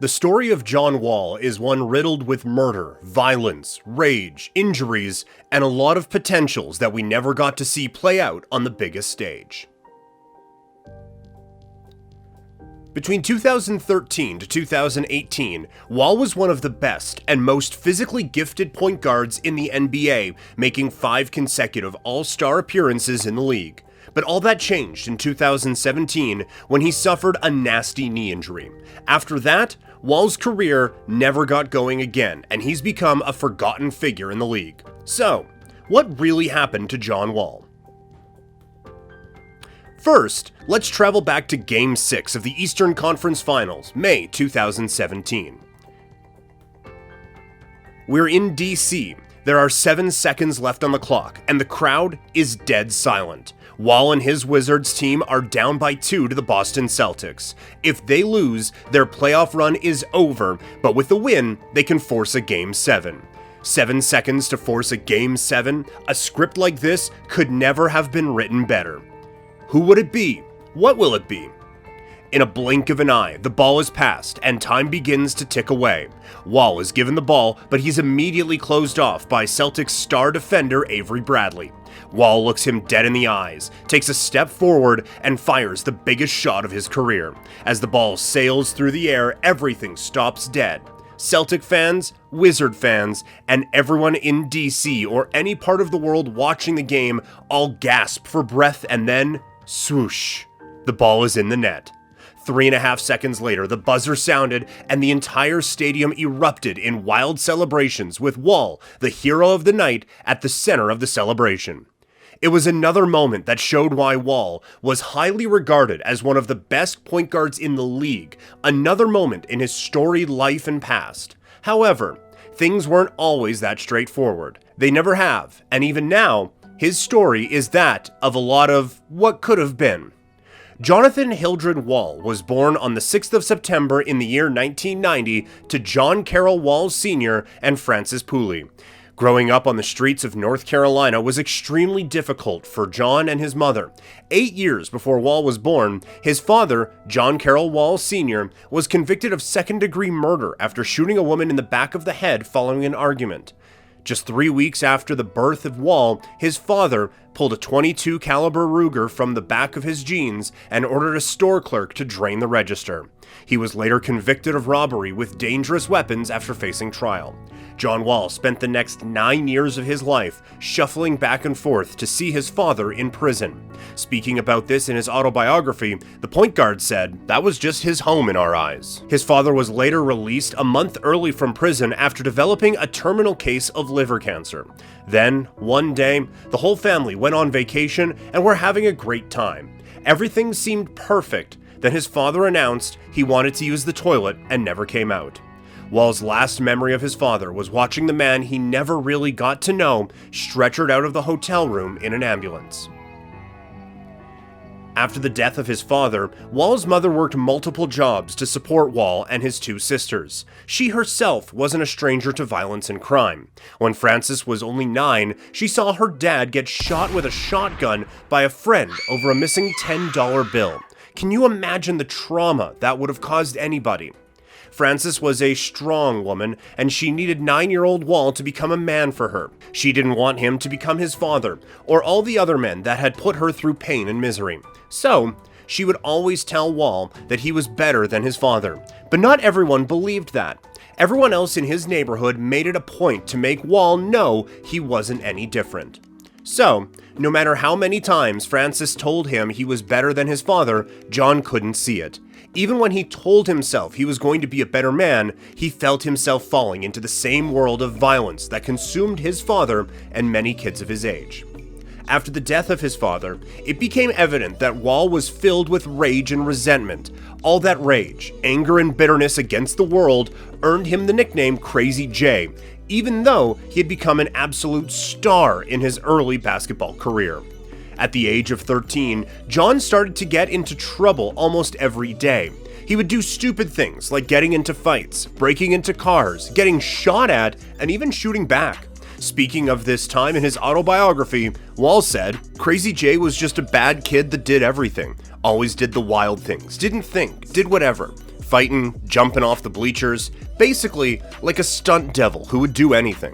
The story of John Wall is one riddled with murder, violence, rage, injuries, and a lot of potentials that we never got to see play out on the biggest stage. Between 2013 to 2018, Wall was one of the best and most physically gifted point guards in the NBA, making 5 consecutive All-Star appearances in the league. But all that changed in 2017 when he suffered a nasty knee injury. After that, Wall's career never got going again, and he's become a forgotten figure in the league. So, what really happened to John Wall? First, let's travel back to Game 6 of the Eastern Conference Finals, May 2017. We're in DC. There are 7 seconds left on the clock, and the crowd is dead silent. Wall and his Wizards team are down by 2 to the Boston Celtics. If they lose, their playoff run is over, but with a win, they can force a Game 7. 7 seconds to force a Game 7? A script like this could never have been written better. Who would it be? What will it be? In a blink of an eye, the ball is passed, and time begins to tick away. Wall is given the ball, but he's immediately closed off by Celtics star defender Avery Bradley. Wall looks him dead in the eyes, takes a step forward, and fires the biggest shot of his career. As the ball sails through the air, everything stops dead. Celtic fans, Wizard fans, and everyone in DC or any part of the world watching the game all gasp for breath, and then, swoosh, the ball is in the net. 3.5 seconds later, the buzzer sounded and the entire stadium erupted in wild celebrations with Wall, the hero of the night, at the center of the celebration. It was another moment that showed why Wall was highly regarded as one of the best point guards in the league, another moment in his storied life and past. However, things weren't always that straightforward. They never have, and even now, his story is that of a lot of what could have been. Jonathan Hildred Wall was born on the 6th of September in the year 1990 to John Carroll Wall Sr. and Frances Pooley. Growing up on the streets of North Carolina was extremely difficult for John and his mother. 8 years before Wall was born, his father, John Carroll Wall Sr., was convicted of second-degree murder after shooting a woman in the back of the head following an argument. Just 3 weeks after the birth of Wall, his father pulled a .22 caliber Ruger from the back of his jeans and ordered a store clerk to drain the register. He was later convicted of robbery with dangerous weapons after facing trial. John Wall spent the next 9 years of his life shuffling back and forth to see his father in prison. Speaking about this in his autobiography, the point guard said, "That was just his home in our eyes." His father was later released a month early from prison after developing a terminal case of liver cancer. Then, one day, the whole family went on vacation and were having a great time. Everything seemed perfect. Then his father announced he wanted to use the toilet and never came out. Wall's last memory of his father was watching the man he never really got to know stretchered out of the hotel room in an ambulance. After the death of his father, Wall's mother worked multiple jobs to support Wall and his 2 sisters. She herself wasn't a stranger to violence and crime. When Frances was only 9, she saw her dad get shot with a shotgun by a friend over a missing $10 bill. Can you imagine the trauma that would have caused anybody? Frances was a strong woman, and she needed 9-year-old Wall to become a man for her. She didn't want him to become his father, or all the other men that had put her through pain and misery. So, she would always tell Wall that he was better than his father. But not everyone believed that. Everyone else in his neighborhood made it a point to make Wall know he wasn't any different. So, no matter how many times Frances told him he was better than his father, John couldn't see it. Even when he told himself he was going to be a better man, he felt himself falling into the same world of violence that consumed his father and many kids of his age. After the death of his father, it became evident that Wall was filled with rage and resentment. All that rage, anger, and bitterness against the world earned him the nickname Crazy J, even though he had become an absolute star in his early basketball career. At the age of 13, John started to get into trouble almost every day. He would do stupid things like getting into fights, breaking into cars, getting shot at, and even shooting back. Speaking of this time in his autobiography, Wall said, "Crazy J was just a bad kid that did everything. Always did the wild things, didn't think, did whatever. fighting, jumping off the bleachers, basically like a stunt devil who would do anything.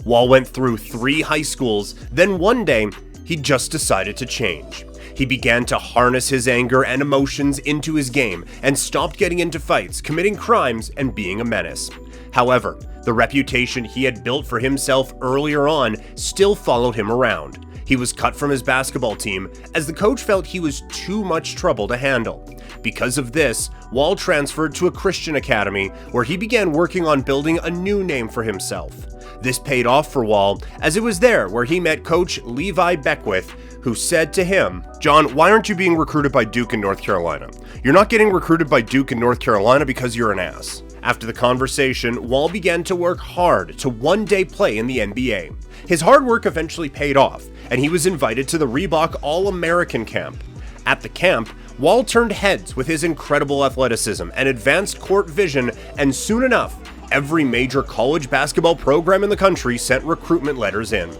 Wall went through 3 high schools, then one day, he just decided to change. He began to harness his anger and emotions into his game and stopped getting into fights, committing crimes, and being a menace. However, the reputation he had built for himself earlier on still followed him around. He was cut from his basketball team as the coach felt he was too much trouble to handle. Because of this, Wall transferred to a Christian academy where he began working on building a new name for himself. This paid off for Wall, as it was there where he met coach Levi Beckwith, who said to him, "John, why aren't you being recruited by Duke in North Carolina? You're not getting recruited by Duke in North Carolina because you're an ass." After the conversation, Wall began to work hard to one day play in the NBA. His hard work eventually paid off, and he was invited to the Reebok All-American camp. At the camp, Wall turned heads with his incredible athleticism and advanced court vision, and soon enough, every major college basketball program in the country sent recruitment letters in.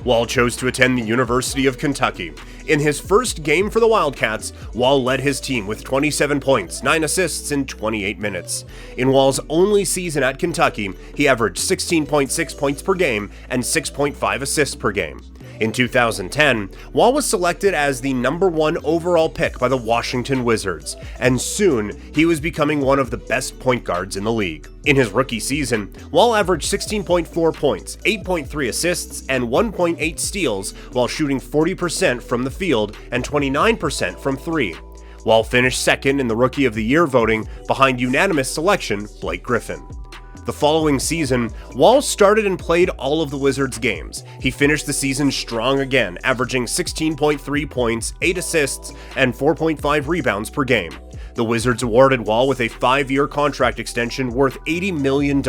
Wall chose to attend the University of Kentucky. In his first game for the Wildcats, Wall led his team with 27 points, 9 assists in 28 minutes. In Wall's only season at Kentucky, he averaged 16.6 points per game and 6.5 assists per game. In 2010, Wall was selected as the #1 overall pick by the Washington Wizards, and soon he was becoming one of the best point guards in the league. In his rookie season, Wall averaged 16.4 points, 8.3 assists, and 1.8 steals while shooting 40% from the field and 29% from 3. Wall finished second in the Rookie of the Year voting behind unanimous selection Blake Griffin. The following season, Wall started and played all of the Wizards' games. He finished the season strong again, averaging 16.3 points, 8 assists, and 4.5 rebounds per game. The Wizards awarded Wall with a 5-year contract extension worth $80 million.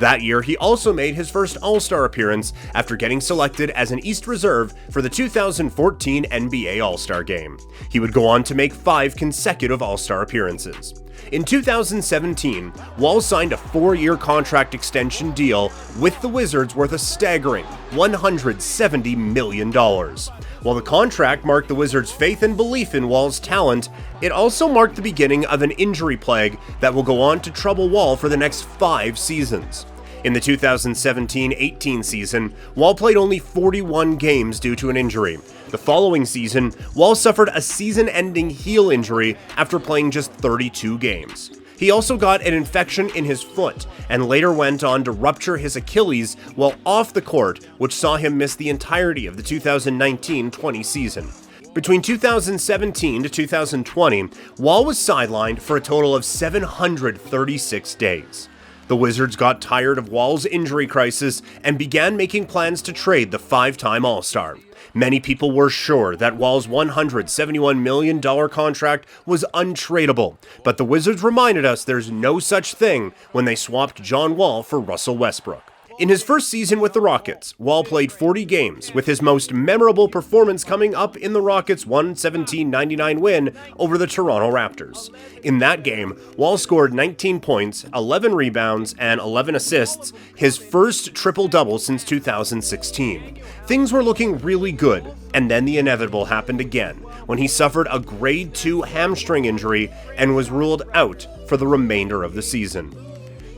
That year, he also made his first All-Star appearance after getting selected as an East Reserve for the 2014 NBA All-Star Game. He would go on to make 5 consecutive All-Star appearances. In 2017, Wall signed a 4-year contract extension deal with the Wizards worth a staggering $170 million. While the contract marked the Wizards' faith and belief in Wall's talent, it also marked the beginning of an injury plague that will go on to trouble Wall for the next 5 seasons. In the 2017-18 season, Wall played only 41 games due to an injury. The following season, Wall suffered a season-ending heel injury after playing just 32 games. He also got an infection in his foot and later went on to rupture his Achilles while off the court, which saw him miss the entirety of the 2019-20 season. Between 2017 to 2020, Wall was sidelined for a total of 736 days. The Wizards got tired of Wall's injury crisis and began making plans to trade the 5-time All-Star. Many people were sure that Wall's $171 million contract was untradeable, but the Wizards reminded us there's no such thing when they swapped John Wall for Russell Westbrook. In his first season with the Rockets, Wall played 40 games, with his most memorable performance coming up in the Rockets' 117-99 win over the Toronto Raptors. In that game, Wall scored 19 points, 11 rebounds, and 11 assists, his first triple-double since 2016. Things were looking really good, and then the inevitable happened again, when he suffered a grade 2 hamstring injury and was ruled out for the remainder of the season.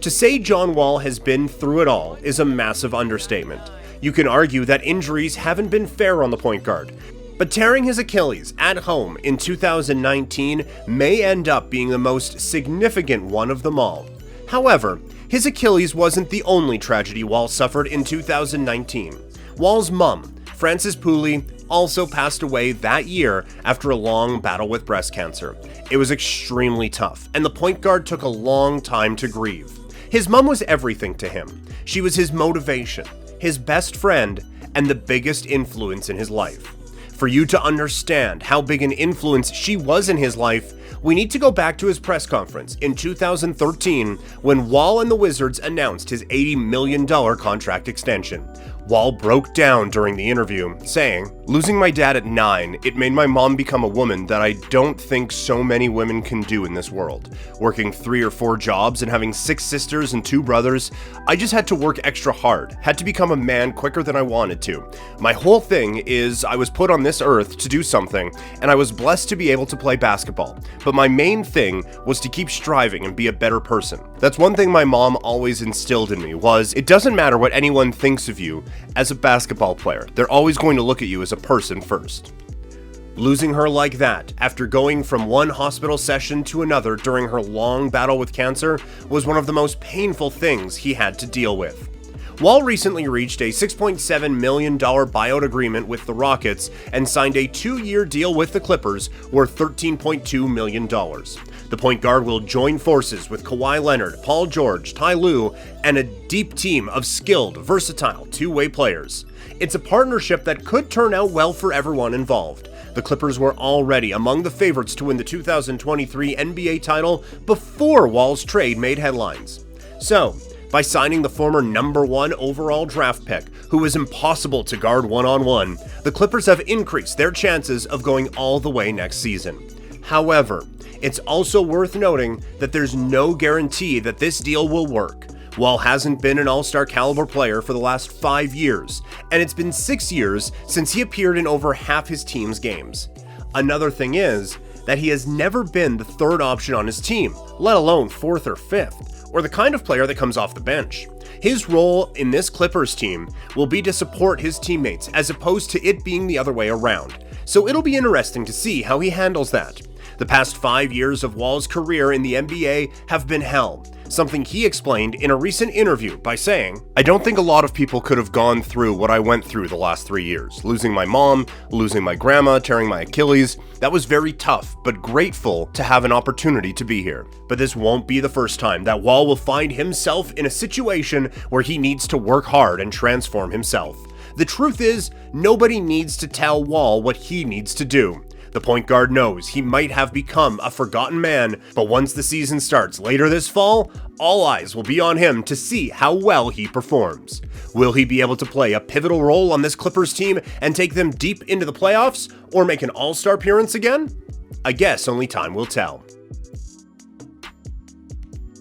To say John Wall has been through it all is a massive understatement. You can argue that injuries haven't been fair on the point guard, but tearing his Achilles at home in 2019 may end up being the most significant one of them all. However, his Achilles wasn't the only tragedy Wall suffered in 2019. Wall's mom, Frances Pooley, also passed away that year after a long battle with breast cancer. It was extremely tough, and the point guard took a long time to grieve. His mom was everything to him. She was his motivation, his best friend, and the biggest influence in his life. For you to understand how big an influence she was in his life, we need to go back to his press conference in 2013 when Wall and the Wizards announced his $80 million contract extension. Wall broke down during the interview, saying, "Losing my dad at 9, it made my mom become a woman that I don't think so many women can do in this world. Working 3 or 4 jobs and having 6 sisters and 2 brothers, I just had to work extra hard, had to become a man quicker than I wanted to. My whole thing is I was put on this earth to do something, and I was blessed to be able to play basketball. But my main thing was to keep striving and be a better person. That's one thing my mom always instilled in me was, it doesn't matter what anyone thinks of you as a basketball player. They're always going to look at you as a person first." Losing her like that, after going from one hospital session to another during her long battle with cancer, was one of the most painful things he had to deal with. Wall recently reached a $6.7 million buyout agreement with the Rockets and signed a 2-year deal with the Clippers worth $13.2 million. The point guard will join forces with Kawhi Leonard, Paul George, Ty Lue, and a deep team of skilled, versatile two-way players. It's a partnership that could turn out well for everyone involved. The Clippers were already among the favorites to win the 2023 NBA title before Wall's trade made headlines. So, by signing the former #1 overall draft pick, who was impossible to guard one-on-one, the Clippers have increased their chances of going all the way next season. However, it's also worth noting that there's no guarantee that this deal will work. Wall hasn't been an all-star caliber player for the last 5 years, and it's been 6 years since he appeared in over half his team's games. Another thing is that he has never been the third option on his team, let alone 4th or 5th, or the kind of player that comes off the bench. His role in this Clippers team will be to support his teammates as opposed to it being the other way around, so it'll be interesting to see how he handles that. The past 5 years of Wall's career in the NBA have been hell, something he explained in a recent interview by saying, "I don't think a lot of people could have gone through what I went through the last 3 years. Losing my mom, losing my grandma, tearing my Achilles. That was very tough, but grateful to have an opportunity to be here." But this won't be the first time that Wall will find himself in a situation where he needs to work hard and transform himself. The truth is, nobody needs to tell Wall what he needs to do. The point guard knows he might have become a forgotten man, but once the season starts later this fall, all eyes will be on him to see how well he performs. Will he be able to play a pivotal role on this Clippers team and take them deep into the playoffs, or make an all-star appearance again? I guess only time will tell.